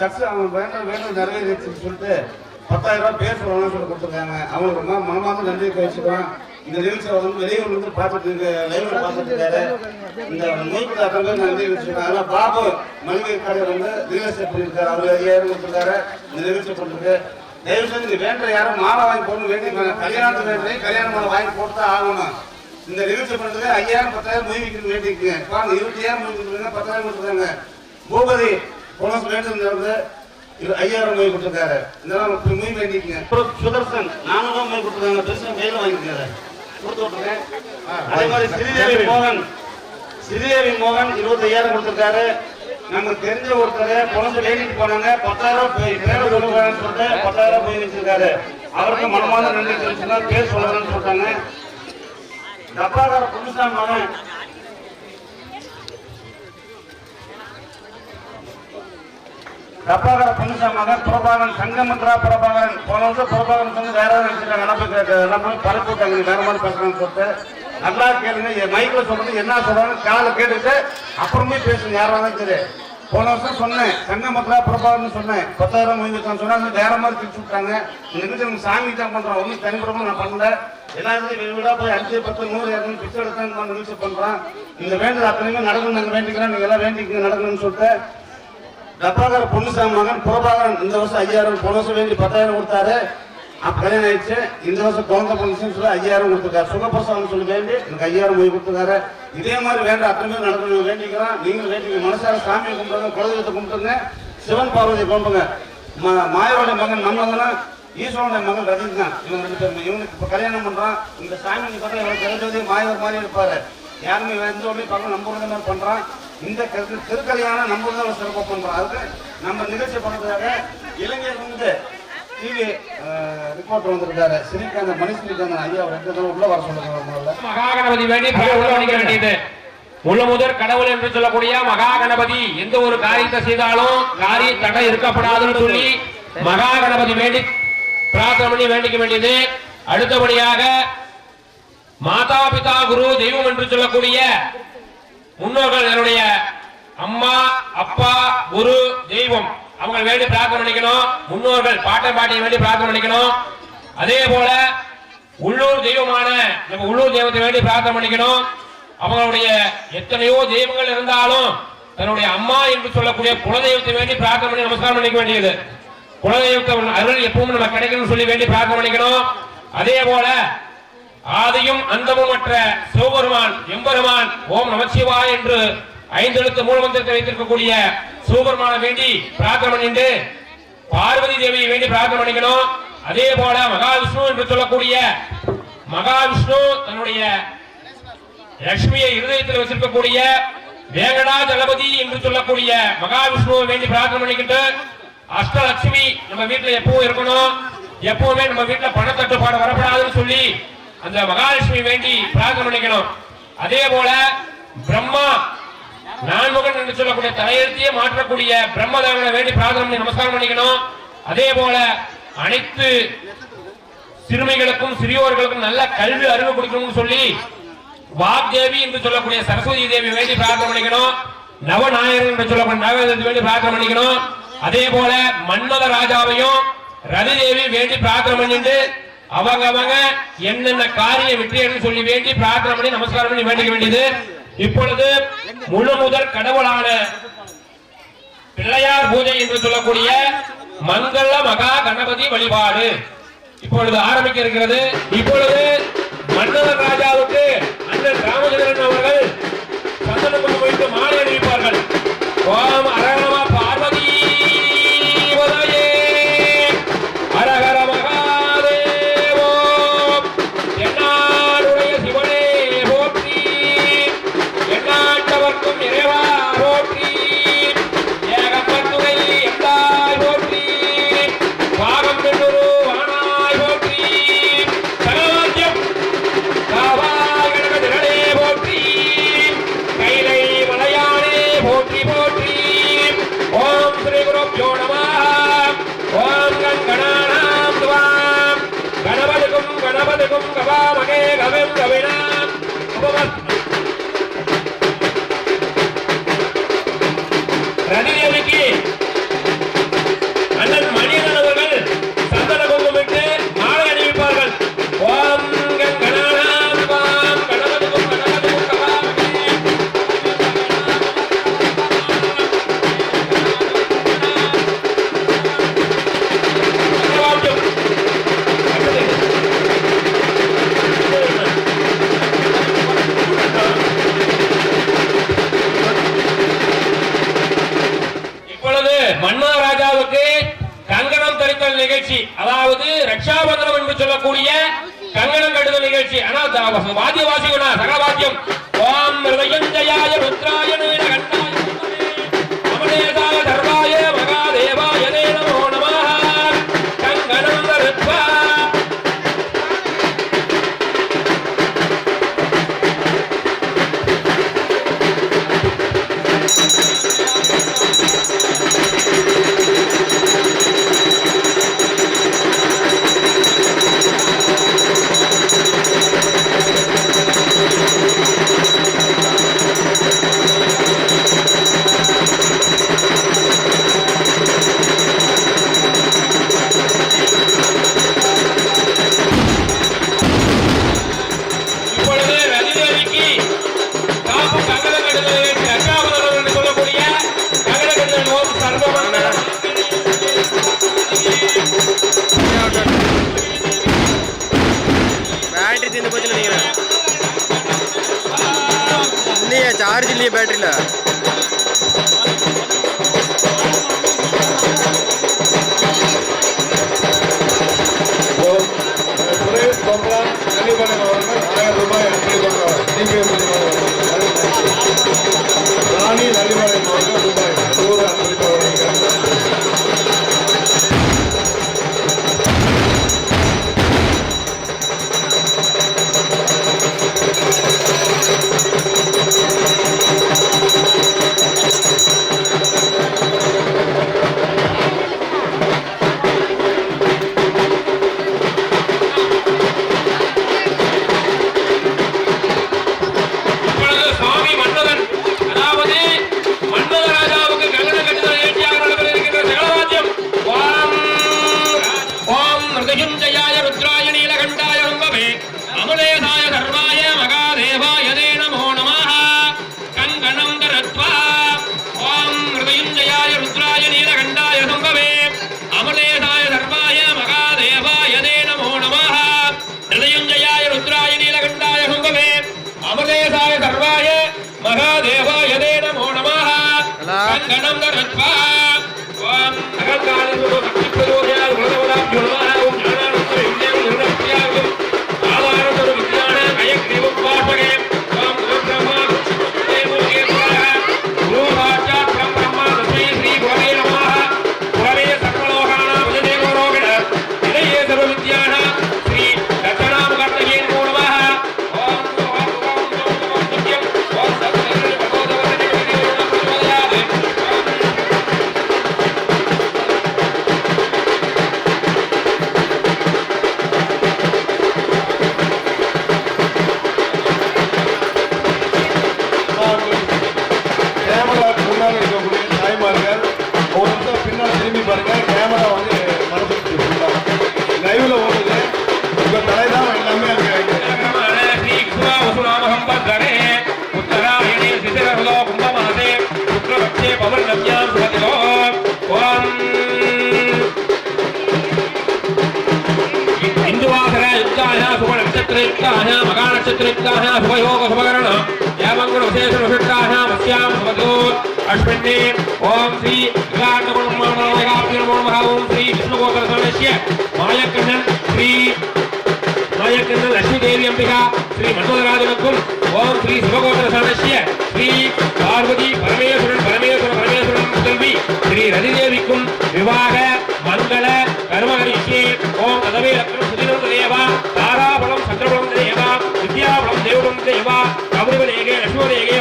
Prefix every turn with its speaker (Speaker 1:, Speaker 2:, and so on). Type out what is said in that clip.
Speaker 1: Church அவங்க வேண்டும் நிறைவேறிச்சுன்னு சொல்லிட்டு 10,000 ரூபாய் பேர் சொல்லணும்னு சொல்லி கொடுத்துருக்காங்க. அவங்களுக்கு மனமார்ந்த நன்றி தெரிவிச்சுக்கலாம். இந்த நிகழ்ச்சியை வந்து வெளியூர்ல இருந்து பார்த்துட்டு லைவ்ல பார்த்துட்டு இருக்காரு. இந்த நூற்று அத்தனை நன்றி தெரிவிச்சுக்கலாம். அதெல்லாம் பாபு மளிகை கடையில் வந்து ரியல் எஸ்டேட் பண்ணியிருக்காரு. அவர் 5000 கொடுத்துருக்காரு. இந்த நிகழ்ச்சி பண்ணிருக்கு. தயவு செஞ்சு வேண்ட யாரும் மாலை வாங்கி போடணும் வேண்டி கல்யாணத்துக்கு வேண்டி கல்யாண மாலை வாங்கி போட்டு ஆகணும். இந்த நிகழ்ச்சி பண்ணுறது 5000 10,000 மொய் வைக்கிறது வேண்டிக்குங்க. 20,000 மொய் கொடுத்துருக்காங்க, 10,000 கொடுத்துருக்காங்க. பூபதி போனஸ் வேண்டியிருந்தது 5000 மொய் கொடுத்துருக்காரு. இதெல்லாம் மொய் வேண்டிக்குங்க. சுதர்சன் 400 மொய் கொடுத்துருக்காங்க. பெருசாக கையில் வாங்கிக்கிறாரு கொடுத்து விட்டுருக்கேன். அதே மாதிரி ஸ்ரீதேவி மோகன் 25,000 கொடுத்துருக்காரு. நமக்கு தெரிஞ்ச ஒருத்தர் குழந்தை வேண்டிட்டு போனாங்க. 10,000 சொல்லிட்டு 10,000 போய் வச்சிருக்காரு. அவருக்கு மனமான நன்றி தெரிவிச்சுன்னா பேர் சொல்லணும்னு சொல்லிட்டாங்க. டப்பாக்கார பொன்னுசாமி மகன் பிரபாகரன் சங்கமத்ரா பிரபாகரன் போன வருஷம் பிரபாகரன் வந்து வேற வச்சிருக்காங்க. பரப்பிட்டாங்க வேற மாதிரி பேசுறாங்கன்னு சொல்லிட்டு நல்லா கேளுங்க. மைக்கில் சொல்றது என்ன சொல்றாங்க காலை கேட்டுட்டு அப்புறமே பேசுங்க. யாராவது சரி. போன வருஷம் சொன்னேன் சங்கமத்ரா பிரபாகரன் சொன்னேன் 10,000 மொய் வச்சான்னு சொன்னா வேற மாதிரி பிரிச்சு விட்டாங்க. இந்த நிகழ்ச்சி சாமி தான் பண்றோம். ஒன்றும் தனிப்படமும் நான் பண்ணல. எல்லாத்தையும் வீடா போய் 5, 10, 100 200 பிச்சை எடுத்தாங்க நிகழ்ச்சி பண்றோம். இந்த வேண்டது அத்தனையுமே நடக்கணும். நாங்கள் வேண்டிக்கிறோம். நீங்க எல்லாம் வேண்டிக்க நடக்கணும்னு சொல்லிட்டு டப்பாக்கார பொன்னுசாமி மகன் பிரபாகரன் இந்த வருஷம் 5000 போன வருஷம் வேண்டி 10,000 கொடுத்தாரு. கல்யாணம் ஆயிடுச்சு. இந்த வருஷம் குழந்தை பொண்ணுன்னு சொல்லி 5000 கொடுத்துருக்காரு. சுகப்பிரசவம் சொல்லி வேண்டி எனக்கு 5000 மொய் கொடுத்துருக்காரு. இதே மாதிரி வேண்ட அத்தனை பேர் நடக்கணும் வேண்டிக்கிறோம். நீங்களும் வேண்டிக்க மனசார சாமியை கும்பிடுங்க, குலதெய்வத்தை கும்பிட்டுங்க, சிவன் பார்வதியை கும்பிடுங்க. மாயோட மகன் நம்மளா ஈஸ்வரனுடைய மகன் ரஜினி தான். இவங்க 2 பேரும் இவனுக்கு இப்போ கல்யாணம் பண்றான். இந்த சாமி பார்த்தா இவருக்கு தெரிஞ்சதே மாயோர் மாதிரி இருப்பாரு. யாருமே எந்த ஒன்றையும் பார்க்க நம்புறத மாதிரி பண்றான். இந்த திருக்கல்யாணம் நம்புறத சிறப்பாக பண்றான். அதுக்கு நம்ம நிகழ்ச்சி பண்றதுக்காக இளைஞர் வந்து டிவி ரிப்போர்ட்டர் வந்திருக்காரு. ஸ்ரீகாந்த் மணி ஸ்ரீகாந்த் ஐயா அவர் 2 உள்ள வர சொல்லுங்க.
Speaker 2: மகாகணபதி வேண்டி வேண்டியது முழு முதற் கடவுள் என்று சொல்லக்கூடிய மகா கணபதி எந்த ஒரு காரியத்தை செய்தாலும் காரிய தடை இருக்கப்படாதுன்னு சொல்லி மகா கணபதி வேண்டி பிரார்த்தனை பண்ணி வேண்டிக்க வேண்டியது. அடுத்தபடியாக மாதா பிதா குரு தெய்வம் என்று சொல்லக்கூடிய முன்னோர்கள் என்னுடைய அம்மா அப்பா குரு தெய்வம் அவங்க வேண்டி பிரார்த்தனை பண்ணிக்கணும். முன்னோர்கள் பாட்டன் பாட்டியை வேண்டி பிரார்த்தனை பண்ணிக்கணும். அதே போல உள்ளூர் தெய்வமான நம்ம உள்ளூர் தெய்வத்தை வேண்டி பிரார்த்தனை பண்ணிக்கணும். அவங்களுடைய எத்தனையோ தெய்வங்கள் இருந்தாலும் தன்னுடைய அம்மா என்று சொல்லக்கூடிய குலதெய்வத்தை வேண்டி பிரார்த்தனை பண்ணி நமஸ்காரம் பண்ணிக்க வேண்டியது. குலதெய்வத்தை அருள் எப்பவும் நம்ம கிடைக்கணும்னு சொல்லி வேண்டி பிரார்த்தனை பண்ணிக்கணும். அதே போல ஆதியும் அந்தமும் மற்ற சிவபெருமான் எம்பெருமான் ஓம் நமச்சிவாய் என்று 5 எழுத்து மூலமந்திரத்தை வைத்திருக்கக்கூடிய சிவபெருமான வேண்டி பிரார்த்தனை பண்ணிட்டு பார்வதி தேவியை வேண்டி பிரார்த்தனை பண்ணிக்கணும். அதே போல மகாவிஷ்ணு என்று சொல்லக்கூடிய மகாவிஷ்ணு தன்னுடைய லட்சுமியை இருதயத்தில் வச்சிருக்கக்கூடிய வேங்கடாஜலபதி என்று சொல்லக்கூடிய மகாவிஷ்ணுவை வேண்டி பிரார்த்தனை பண்ணிக்கிட்டு அஷ்டலட்சுமி நம்ம வீட்டுல எப்பவும் இருக்கணும். எப்பவுமே நம்ம வீட்டுல பணத்தட்டுப்பாடு வரப்படாதுன்னு சொல்லி அந்த மகாலட்சுமி வேண்டி பிரார்த்தனை பண்ணிக்கணும். அதே போல பிரம்மா நான்முகன் என்று சொல்லக்கூடிய தலையெழுத்தையே மாற்றக்கூடிய பிரம்மதேவனை வேண்டி பிரார்த்தனை பண்ணி நமஸ்காரம் பண்ணிக்கணும். அதே போல அனைத்து சிறுமிகளுக்கும் சிறியோர்களுக்கும் நல்ல கல்வி அறிவு கொடுக்கணும்னு சொல்லி வாக்தேவி என்று சொல்லக்கூடிய சரஸ்வதி தேவி வேண்டி பிரார்த்தனை பண்ணிக்கணும். நவநாயகன் என்று சொல்லக்கூடிய நவநாயகத்தை வேண்டி பிரார்த்தனை பண்ணிக்கணும். அதே போல மன்மத ராஜாவையும் ரதி தேவி வேண்டி பிரார்த்தனை பண்ணிட்டு அவங்க என்னென்ன காரிய வெற்றி சொல்லி வேண்டி பிரார்த்தனை பண்ணி நமஸ்காரம் பண்ணி வேண்டிக்க வேண்டியது. இப்பொழுது முழு முதற் கடவுளான பிள்ளையார் பூஜை என்று சொல்லக்கூடிய மங்கள மகா கணபதி வழிபாடு இப்பொழுது ஆரம்பிக்க இருக்கிறது. இப்பொழுது மன்னவர் ராஜாவுக்கு அண்ணன் ராமச்சந்திரன் அவர்கள் சந்தனம் வைத்து மாலை அணிவிப்பார்கள். ஓம் அரகரம பார்வதி வதயே அரகர மகாதேவோ என்னாடுடைய சிவனே போற்றி என்னாட்டவர்க்கும் இறைவா போற்றி ஏகம்பத்துகை எந்தாய் போற்றி பாகம் பெண்ணொரு வானாய் போற்றி சகலவாக்கியம் காவாய் கணபதிகளே போற்றி கைலை மலையானே போற்றி போற்றி. ஓம் ஸ்ரீ குருப்யோ நமः. ஓம் கணானாம் துவாம் கணபதிக்கும் கவாமகே கவிம் கவினாம் உபமத். ரதிதேவிக்கு மன்மதராஜாவுக்கு கங்கணம் தரித்தல் நிகழ்ச்சி, அதாவது ரட்சாபந்தனம் என்று சொல்லக்கூடிய கங்கணம் கட்டுதல் நிகழ்ச்சி. ஆனால் வாத்திய வாசிக்கணும், சகலவாத்தியம். ஓம் ஹிருதயஞ்சயாய ருத்ராய நீலகண்டாய அமலேதாய சர்வாய மகாதேவாய நமோ நமः. கங்கணம் தரித்வா
Speaker 3: चार्ज लिए बैटरी ला
Speaker 4: ராணி நல்லிமலை மாவட்டம் ரூபாய் 100 அன்பளிப்பாளர்கள்.
Speaker 2: अश्विनी ओम श्री ओम श्री विष्णुगोत्र मायकण्णन श्री मायकण्णन लक्ष्मी देवी अंबिका श्री मन्मथराजनुक्कुम ओम श्री शिवगोत्र श्री पार्वती परमेश्वरन परमेश्वर परमेश्वरन मुदल्वी श्री रतिदेविक्कुम विवाह मंगल कर्मकरिष्ये ओम तदवे लक्ष्मी सुदिनं देवा ताराबलं चन्द्रबलं देवा विद्याबलं देवबलं देवा कौरवलेगे लक्ष्मीलेगे